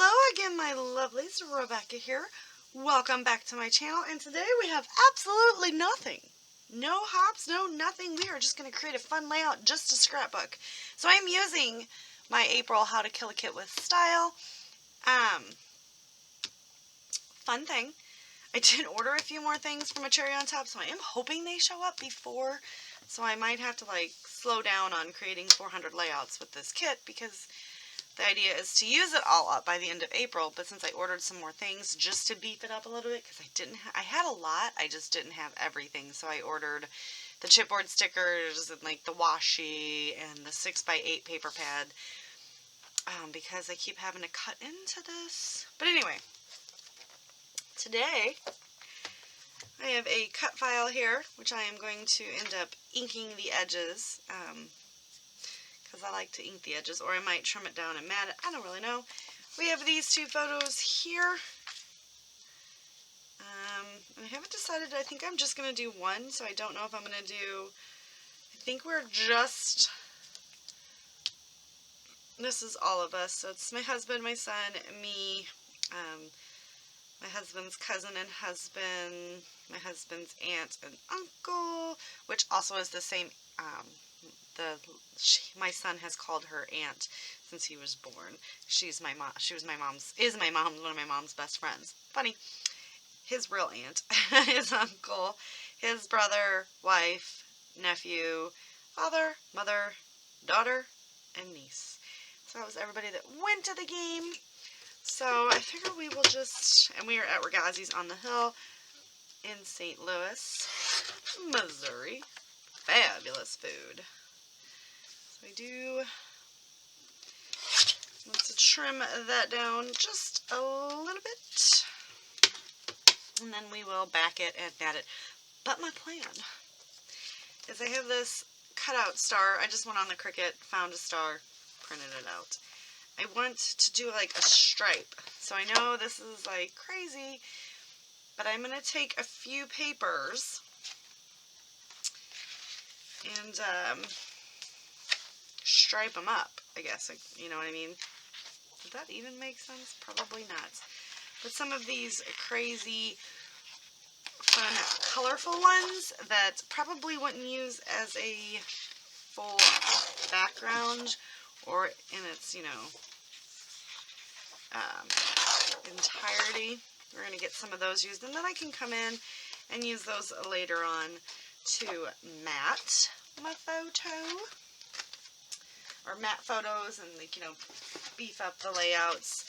Hello again, my lovelies. Rebecca here. Welcome back to my channel, and today we have absolutely nothing. No hops, no nothing. We are just going to create a fun layout, just a scrapbook. So I'm using my April How to Kill a Kit with Style. Fun thing. I did order a few more things from a cherry on top, so I am hoping they show up before. So I might have to slow down on creating 400 layouts with this kit, because the idea is to use it all up by the end of April, but since I ordered some more things just to beef it up a little bit, because I had a lot, I just didn't have everything. So I ordered the chipboard stickers and the washi and the 6x8 paper pad, because I keep having to cut into this. But anyway, today I have a cut file here, which I am going to end up inking the edges, because I like to ink the edges, or I might trim it down and mat it. I don't really know. We have these two photos here. And I haven't decided. I think I'm just going to do one, so I don't know if I'm going to do... I think we're just... This is all of us. So it's my husband, my son, me, my husband's cousin and husband, my husband's aunt and uncle, which also is the same... my son has called her aunt since he was born. She's my mom. One of my mom's best friends. Funny. His real aunt, his uncle, his brother, wife, nephew, father, mother, daughter, and niece. So that was everybody that went to the game. So I figure we will just, and we are at Regazzi's on the Hill in St. Louis, Missouri. Fabulous food. I do want to trim that down just a little bit, and then we will back it and mat it. But my plan is I have this cutout star. I just went on the Cricut, found a star, printed it out. I want to do a stripe. So I know this is crazy, but I'm going to take a few papers and stripe them up, I guess. You know what I mean? Does that even make sense? Probably not. But some of these crazy, fun, colorful ones that probably wouldn't use as a full background or in its, entirety. We're going to get some of those used, and then I can come in and use those later on to mat my photo. Or matte photos and beef up the layouts.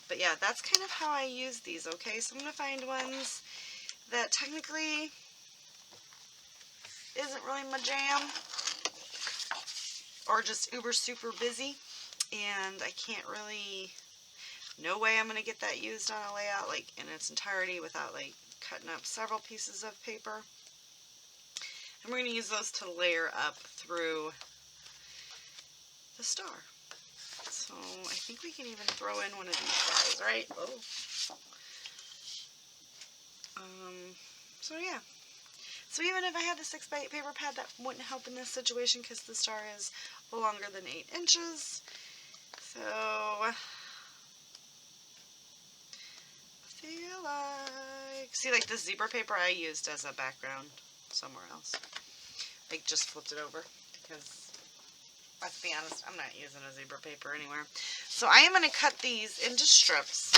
But yeah, that's kind of how I use these, okay? So I'm going to find ones that technically isn't really my jam, or just uber super busy, and I can't really, no way I'm going to get that used on a layout in its entirety without cutting up several pieces of paper. And we're going to use those to layer up through the star. So I think we can even throw in one of these stars, right? Oh. So yeah. So even if I had the 6x8 paper pad, that wouldn't help in this situation because the star is longer than 8 inches. So I feel see, this zebra paper I used as a background somewhere else. I just flipped it over because, let's be honest, I'm not using a zebra paper anywhere. So I am going to cut these into strips.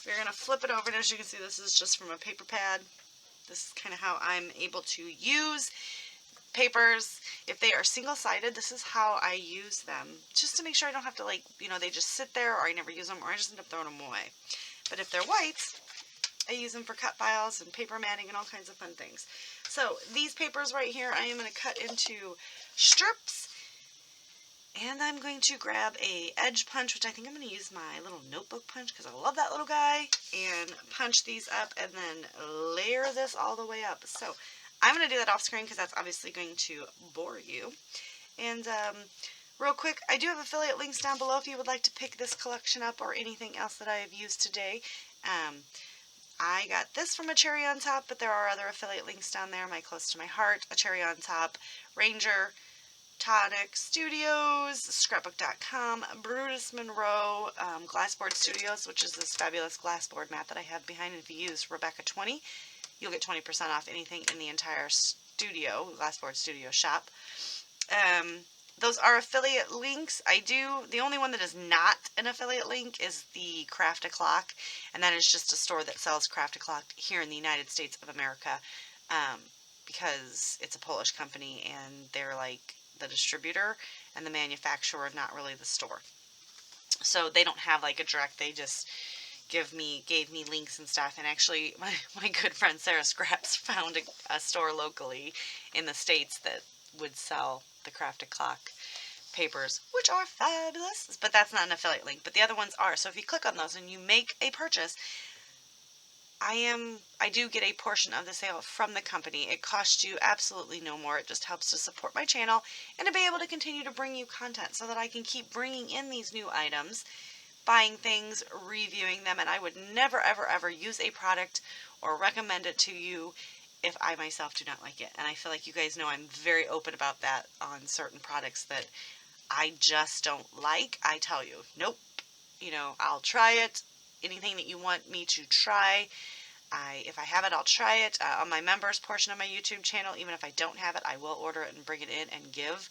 We're going to flip it over, and as you can see, this is just from a paper pad. This is kind of how I'm able to use papers. If they are single-sided, this is how I use them, just to make sure I don't have to, they just sit there, or I never use them, or I just end up throwing them away. But if they're white, I use them for cut files and paper matting and all kinds of fun things. So these papers right here, I am going to cut into strips, and I'm going to grab a edge punch, which I think I'm going to use my little notebook punch because I love that little guy, and punch these up and then layer this all the way up. So I'm going to do that off screen because that's obviously going to bore you. And real quick, I do have affiliate links down below if you would like to pick this collection up or anything else that I have used today. I got this from a Cherry on Top, but there are other affiliate links down there. My close to my heart, a Cherry on Top, Ranger, Tonic Studios, Scrapbook.com, Brutus Monroe, Glassboard Studios, which is this fabulous glassboard mat that I have behind. And if you use Rebecca20, you'll get 20% off anything in the entire studio, Glassboard Studio shop. Those are affiliate links. The only one that is not an affiliate link is the Craft a Clock, and that is just a store that sells Craft a Clock here in the United States of America, because it's a Polish company and they're like the distributor and the manufacturer, not really the store. So they don't have like a direct, they just gave me links and stuff. And actually my good friend Sarah Scraps found a store locally in the States that would sell the Craft a Clock papers, which are fabulous, but that's not an affiliate link, but the other ones are. So if you click on those and you make a purchase, I do get a portion of the sale from the company. It costs you absolutely no more. It just helps to support my channel and to be able to continue to bring you content so that I can keep bringing in these new items, buying things, reviewing them. And I would never, ever, ever use a product or recommend it to you if I myself do not like it. And I feel like you guys know I'm very open about that on certain products that I just don't like. I tell you, nope, I'll try it. Anything that you want me to try, if I have it, I'll try it. On my members portion of my YouTube channel, even if I don't have it, I will order it and bring it in and give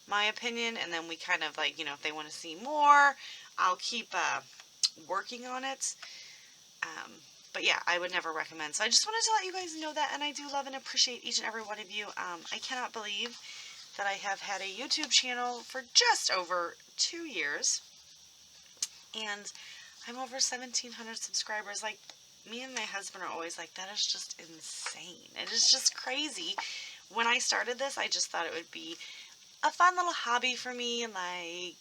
my opinion. And then we kind of like, if they want to see more, I'll keep working on it. But yeah, I would never recommend. So I just wanted to let you guys know that, and I do love and appreciate each and every one of you. I cannot believe that I have had a YouTube channel for just over 2 years, and I'm over 1,700 subscribers. Like, me and my husband are always like, that is just insane. It is just crazy. When I started this, I just thought it would be a fun little hobby for me, and like,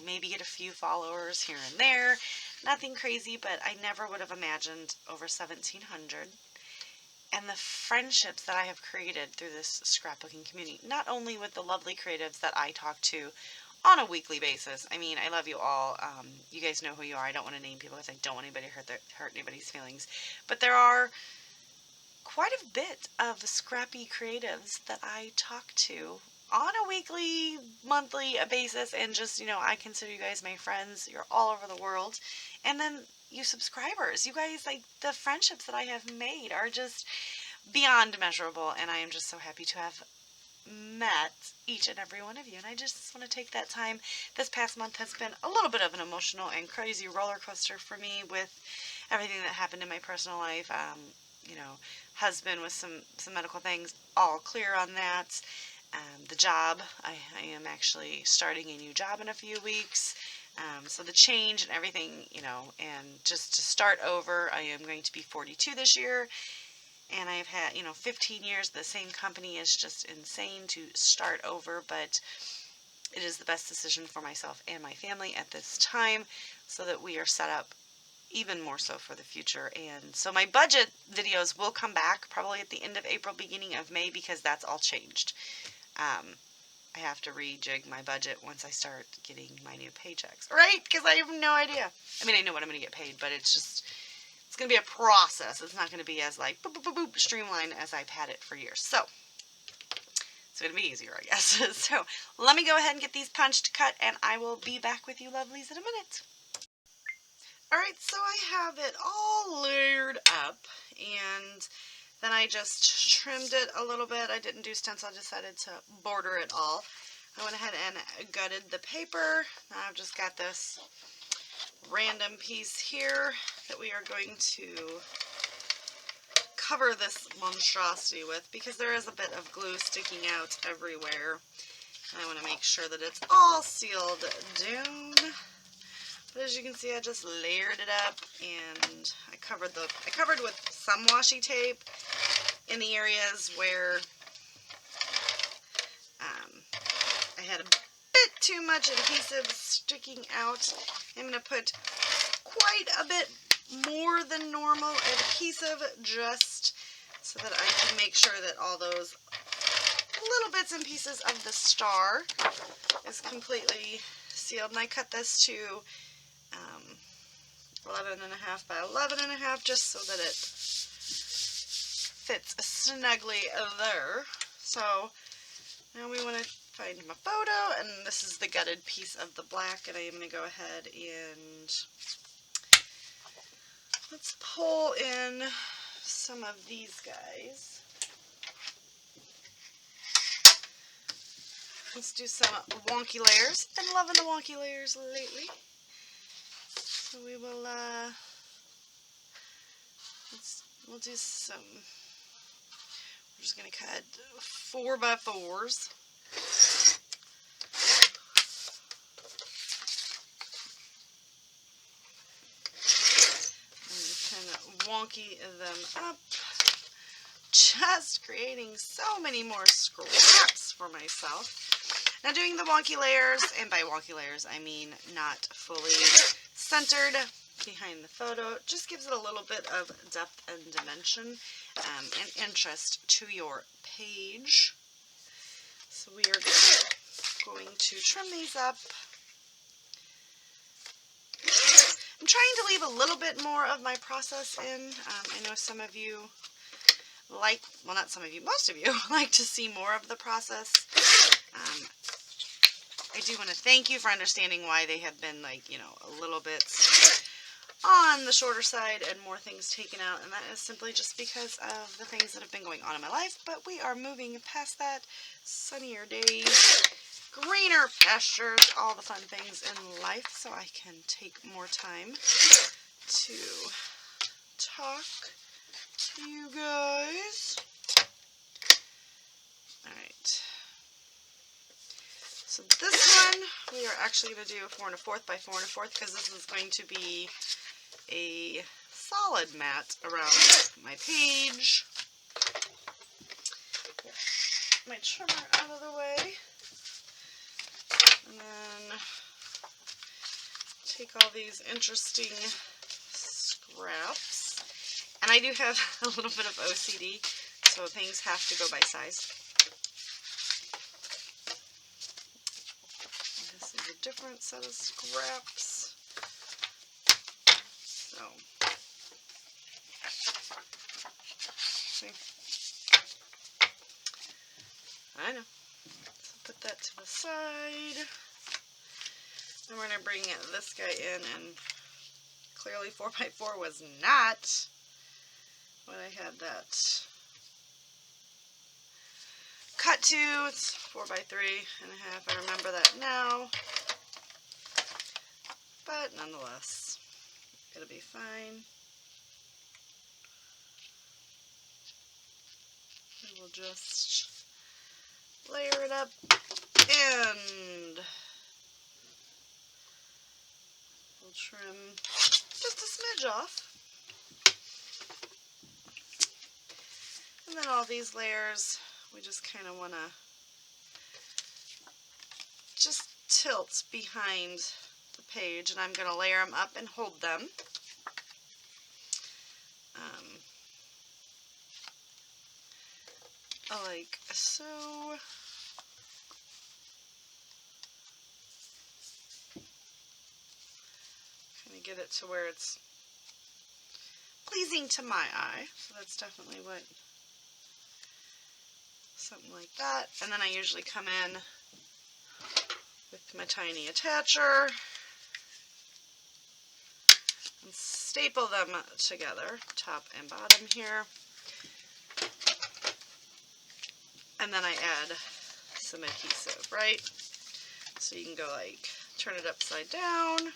maybe get a few followers here and there. Nothing crazy, but I never would have imagined over 1,700. And the friendships that I have created through this scrapbooking community, not only with the lovely creatives that I talk to on a weekly basis. I mean, I love you all. You guys know who you are. I don't want to name people because I don't want anybody to hurt anybody's feelings. But there are quite a bit of scrappy creatives that I talk to on a weekly, monthly basis, and just, I consider you guys my friends. You're all over the world. And then you subscribers, you guys, like, the friendships that I have made are just beyond measurable, and I am just so happy to have met each and every one of you. And I just want to take that time. This past month has been a little bit of an emotional and crazy roller coaster for me with everything that happened in my personal life. Husband with some medical things, all clear on that. The job, I am actually starting a new job in a few weeks. So the change and everything, and just to start over, I am going to be 42 this year. And I've had, 15 years. The same company is just insane to start over, but it is the best decision for myself and my family at this time, so that we are set up even more so for the future. And so my budget videos will come back probably at the end of April, beginning of May, because that's all changed. I have to rejig my budget once I start getting my new paychecks, right? Because I have no idea. I mean, I know what I'm going to get paid, but it's going to be a process. It's not going to be as like boop, boop, boop, boop, streamlined as I've had it for years. So it's going to be easier, I guess. So let me go ahead and get these punched, cut, and I will be back with you lovelies in a minute. Alright, so I have it all layered up, and then I just trimmed it a little bit. I didn't do stencil, I decided to border it all. I went ahead and gutted the paper. Now I've just got this random piece here that we are going to cover this monstrosity with, because there is a bit of glue sticking out everywhere. And I want to make sure that it's all sealed down. But as you can see, I just layered it up, and I covered with some washi tape in the areas where I had a bit too much adhesive sticking out. I'm going to put quite a bit more than normal adhesive, just so that I can make sure that all those little bits and pieces of the star is completely sealed. And I cut this to 11.5 by 11.5, just so that it fits snugly there. So now we want to find my photo, and this is the gutted piece of the black, and I am going to go ahead and let's pull in some of these guys. Let's do some wonky layers. Been loving the wonky layers lately. So we will, we'll do some, we're just going to cut 4x4s. And kind of wonky them up. Just creating so many more scraps for myself. Now doing the wonky layers, and by wonky layers I mean not fully centered behind the photo, just gives it a little bit of depth and dimension and interest to your page. So we are going to trim these up. I'm trying to leave a little bit more of my process in. I know some of you like, well, not some of you, most of you like to see more of the process. I do want to thank you for understanding why they have been, like, you know, a little bit on the shorter side and more things taken out, and that is simply just because of the things that have been going on in my life. But we are moving past that. Sunnier days, greener pastures, all the fun things in life, so I can take more time to talk to you guys. Alright. So this one, we are actually going to do 4 1/4 by 4 1/4 because this is going to be a solid mat around my page. Get my trimmer out of the way. And then take all these interesting scraps. And I do have a little bit of OCD, so things have to go by size. This is a different set of scraps. So, see? I know. So put that to the side. And we're going to bring this guy in, and clearly 4x4 was not what I had that cut to. It's 4x3.5. I remember that now. But nonetheless, it'll be fine. And we'll just layer it up and we'll trim just a smidge off. And then all these layers, we just kind of want to just tilt behind the page, and I'm going to layer them up and hold them. Like so. Kind of get it to where it's pleasing to my eye. So that's definitely what, something like that. And then I usually come in with my tiny attacher and staple them together, top and bottom here. And then I add some adhesive, right? So you can go like, turn it upside down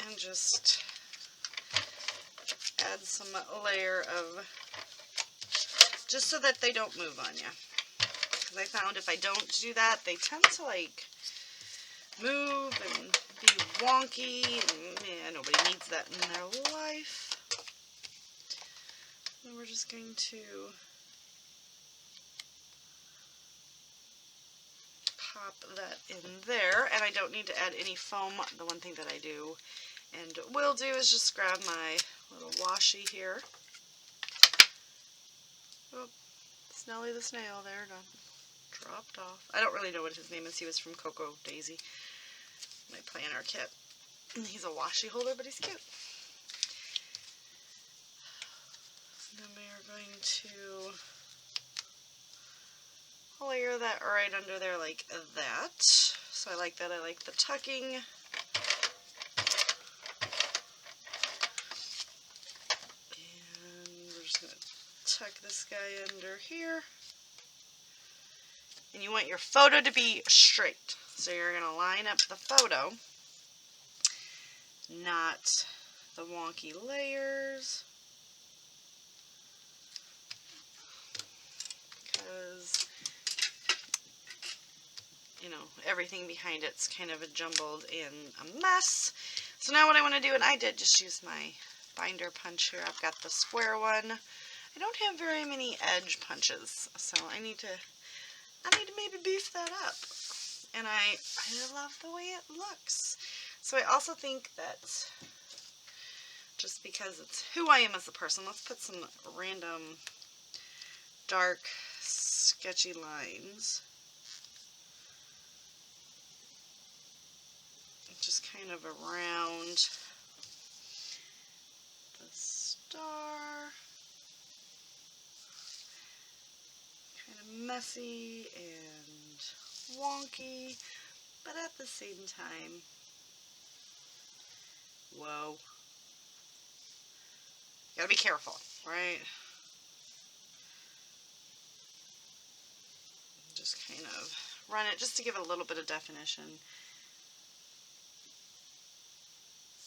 and just add some layer of, just so that they don't move on you. Because I found if I don't do that, they tend to like move and be wonky, and man, nobody needs that in their life. And we're just going to pop that in there, and I don't need to add any foam. The one thing that I do and will do is just grab my little washi here. Oh, Snelly the snail there, dropped off. I don't really know what his name is. He was from Cocoa Daisy, my planner kit. And he's a washi holder, but he's cute. And then we are going to secure that right under there like that. So I like that. I like the tucking. And we're just going to tuck this guy under here. And you want your photo to be straight. So you're going to line up the photo, not the wonky layers. Because, you know, everything behind it's kind of a jumbled and a mess. So now what I want to do, and I did just use my binder punch here. I've got the square one. I don't have very many edge punches, so I need to maybe beef that up. And I love the way it looks. So I also think that just because it's who I am as a person, let's put some random dark sketchy lines. Just kind of around the star. Kind of messy and wonky, but at the same time, whoa. You gotta be careful, right? Just kind of run it just to give it a little bit of definition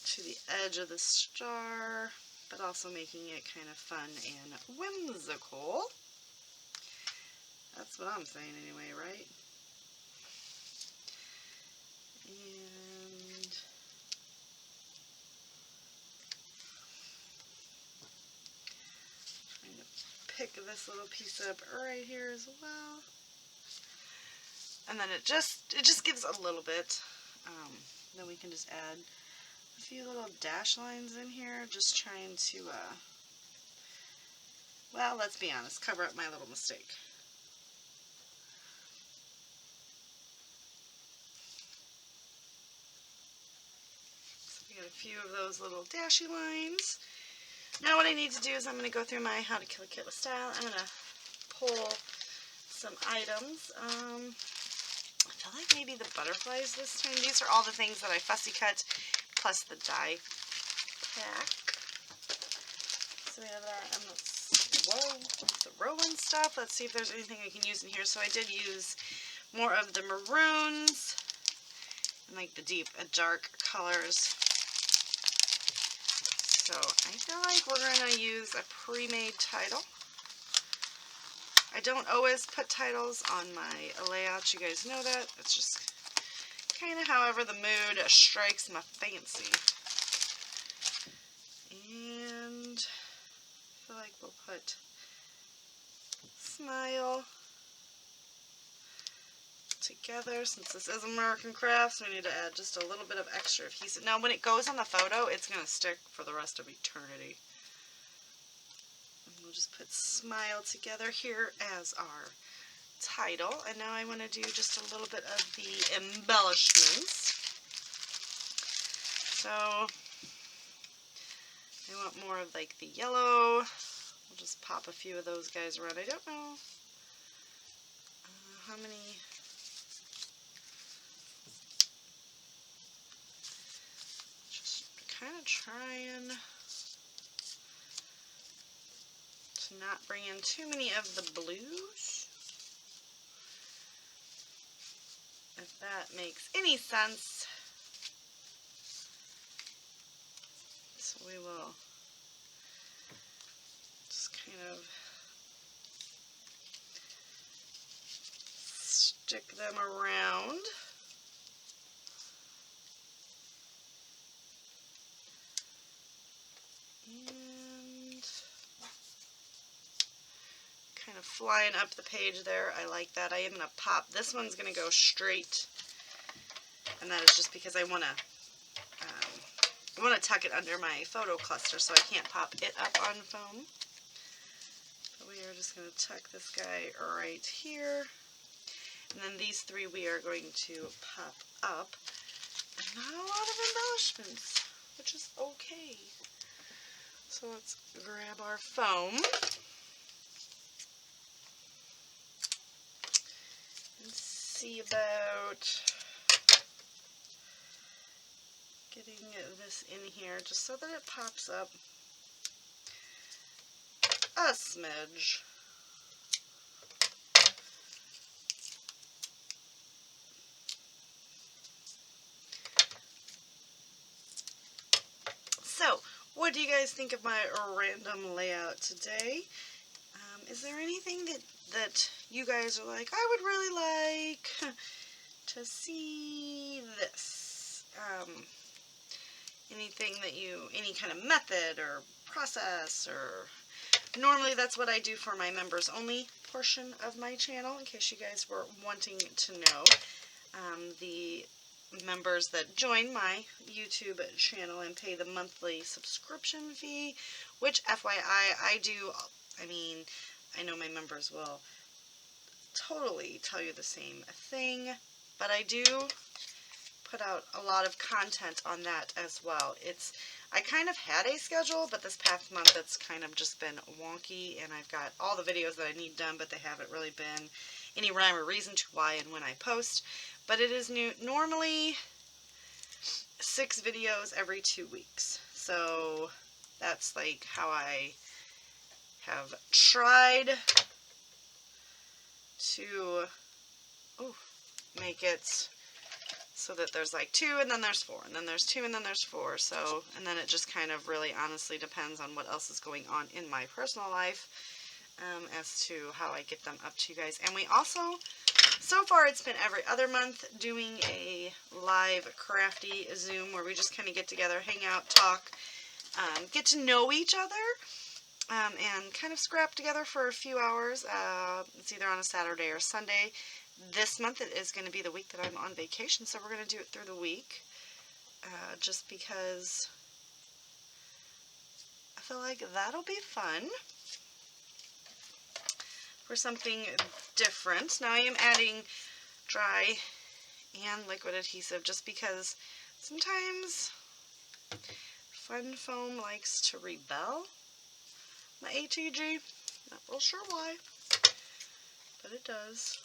to the edge of the star, but also making it kind of fun and whimsical. That's what I'm saying anyway, right? And trying to pick this little piece up right here as well. And then it just gives a little bit. Then we can just add a few little dash lines in here, just trying to, well, let's be honest, cover up my little mistake. So we got a few of those little dashy lines. Now what I need to do is I'm going to go through my How to Kill a Kit with Style. I'm going to pull some items. I feel like maybe the butterflies this time. These are all the things that I fussy cut, plus the die pack. So we have that, and the Rowan stuff. Let's see if there's anything I can use in here. So I did use more of the maroons, and like the deep, dark colors. So I feel like we're going to use a pre-made title. I don't always put titles on my layouts, you guys know that. It's just kind of however the mood strikes my fancy. And I feel like we'll put Smile Together. Since this is American Crafts, we need to add just a little bit of extra adhesive. Now when it goes on the photo, it's going to stick for the rest of eternity. We'll just put Smile Together here as our title. And now I want to do just a little bit of the embellishments. So I want more of like the yellow. We'll just pop a few of those guys around. I don't know how many. Just kind of trying to not bring in too many of the blues, if that makes any sense. So we will just kind of stick them around. And kind of flying up the page there. I like that. I am going to pop. This one's going to go straight, and that is just because I want to tuck it under my photo cluster, so I can't pop it up on foam. But we are just going to tuck this guy right here, and then these three we are going to pop up. And not a lot of embellishments, which is okay. So let's grab our foam. see about getting this in here just so that it pops up a smidge. So, what do you guys think of my random layout today? Is there anything that you guys are like, I would really like to see this? Anything that any kind of method or process, or normally that's what I do for my members only portion of my channel, in case you guys were wanting to know. The members that join my YouTube channel and pay the monthly subscription fee, which FYI, I know my members will totally tell you the same thing, but I do put out a lot of content on that as well. I kind of had a schedule, but this past month it's kind of just been wonky, and I've got all the videos that I need done, but they haven't really been any rhyme or reason to why and when I post. But it is normally 6 videos every 2 weeks. So that's like how I have tried to make it so that there's like 2 and then there's 4 and then there's 2 and then there's 4. So, and then it just kind of really honestly depends on what else is going on in my personal life as to how I get them up to you guys. And we also, so far it's been every other month, doing a live crafty Zoom where we just kind of get together, hang out, talk, get to know each other, and kind of scrap together for a few hours. It's either on a Saturday or Sunday. This month it is going to be the week that I'm on vacation, so we're going to do it through the week, just because I feel like that'll be fun for something different. Now I am adding dry and liquid adhesive just because sometimes Fun Foam likes to rebel. My ATG, not real sure why, but it does.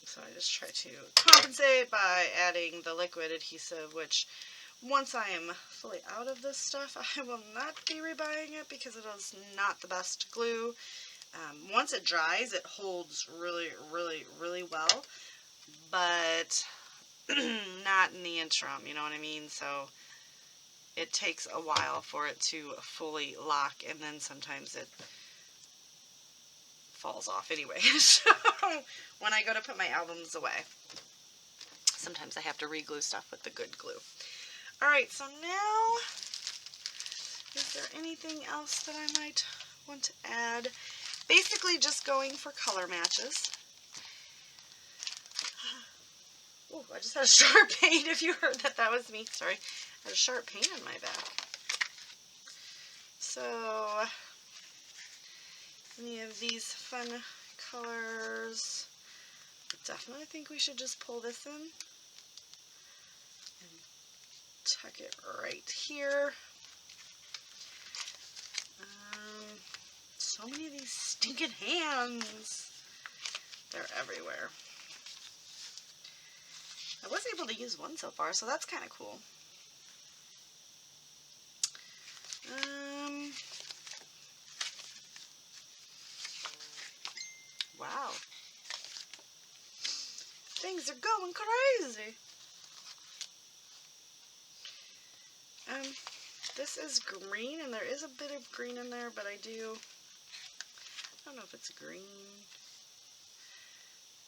So I just try to compensate by adding the liquid adhesive, which once I am fully out of this stuff, I will not be rebuying it because it is not the best glue. Once it dries, it holds really, really, really well, but not in the interim, you know what I mean? So it takes a while for it to fully lock, and then sometimes it falls off anyway. So when I go to put my albums away, sometimes I have to re-glue stuff with the good glue. Alright, so now, is there anything else that I might want to add? Basically just going for color matches. Oh, I just had a sharp pain, if you heard that, that was me. Sorry, I had a sharp pain in my back. So, any of these fun colors, definitely think we should just pull this in and tuck it right here. So many of these stinking hands. They're everywhere. I was able to use one so far, so that's kind of cool. Wow. Things are going crazy. This is green, and there is a bit of green in there, but I don't know if it's green.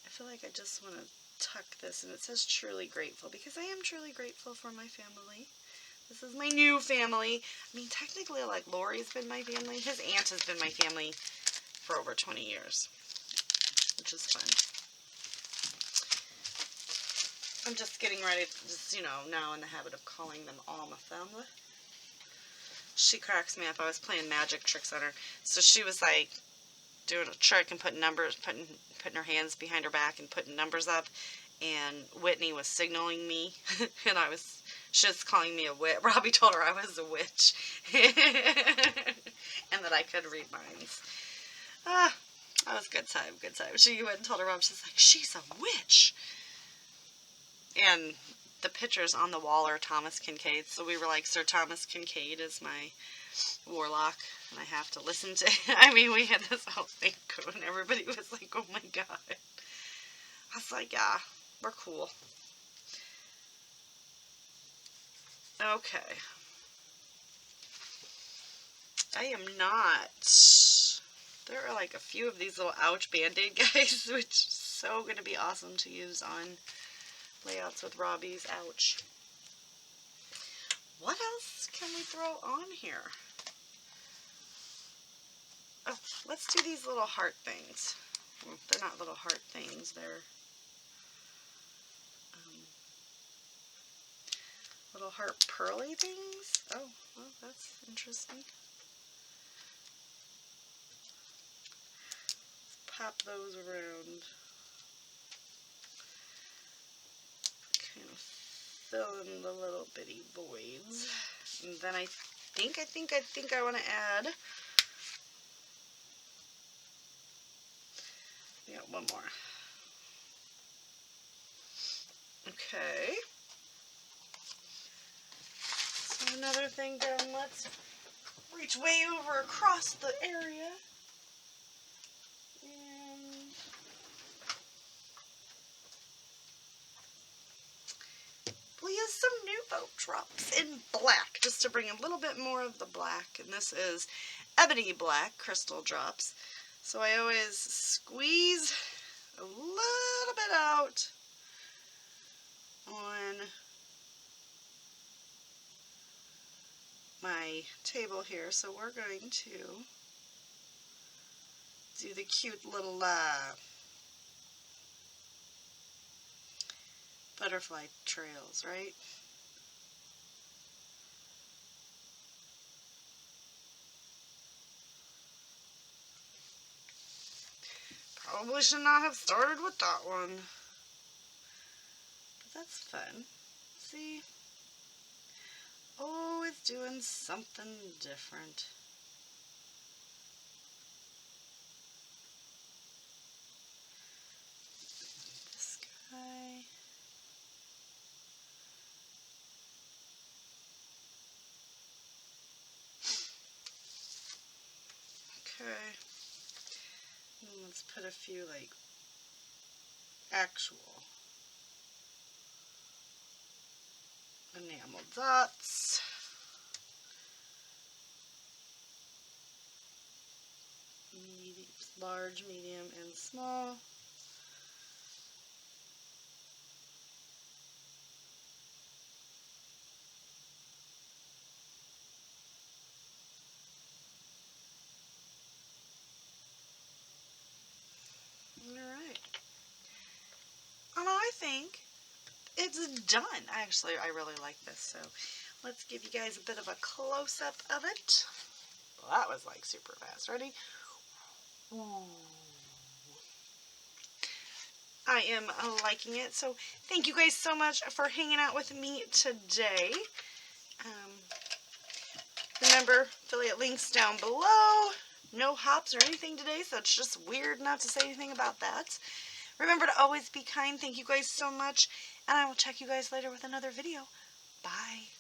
I feel like I just want to tuck this, and it says truly grateful, because I am truly grateful for my family. This is my new family. I mean, technically, like, Lori's been my family. His aunt has been my family for over 20 years, which is fun. I'm just getting ready to just, now in the habit of calling them all my family. She cracks me up. I was playing magic tricks on her. So she was like doing a trick and putting numbers, putting her hands behind her back and putting numbers up. And Whitney was signaling me, and she was calling me a witch. Robbie told her I was a witch, and that I could read minds. That was good time, good time. She went and told her mom, she's like, she's a witch. And the pictures on the wall are Thomas Kincaid. So we were like, Sir Thomas Kincaid is my warlock, and I have to listen to I mean, we had this whole thing going. Everybody was like, oh my god. I was like, yeah, we're cool. Okay. I am not. There are like a few of these little ouch band-aid guys, which is so going to be awesome to use on layouts with Robbie's ouch. What else can we throw on here? Oh, let's do these little heart things. Well, they're not little heart things, they're little heart pearly things. Oh, well, that's interesting. Let's pop those around. Kind of fill in the little bitty voids. And then I think I want to add, yeah, one more. Okay. So another thing done. Let's reach way over across the area. And we'll use some Nuvo drops in black just to bring a little bit more of the black. And this is Ebony Black Crystal Drops. So I always squeeze a little bit out on my table here. So we're going to do the cute little butterfly trails, right? Probably should not have started with that one. But that's fun. See? Always doing something different. This guy. Okay. And let's put a few like actual enamel dots. Medium, large, medium, and small. Alright. And I think it's done. Actually, I really like this, so let's give you guys a bit of a close-up of it. Well, that was like super fast. Ready? Ooh. I am liking it, so thank you guys so much for hanging out with me today. Remember, affiliate links down below. No hops or anything today, so it's just weird not to say anything about that. Remember to always be kind. Thank you guys so much, and I will check you guys later with another video. Bye.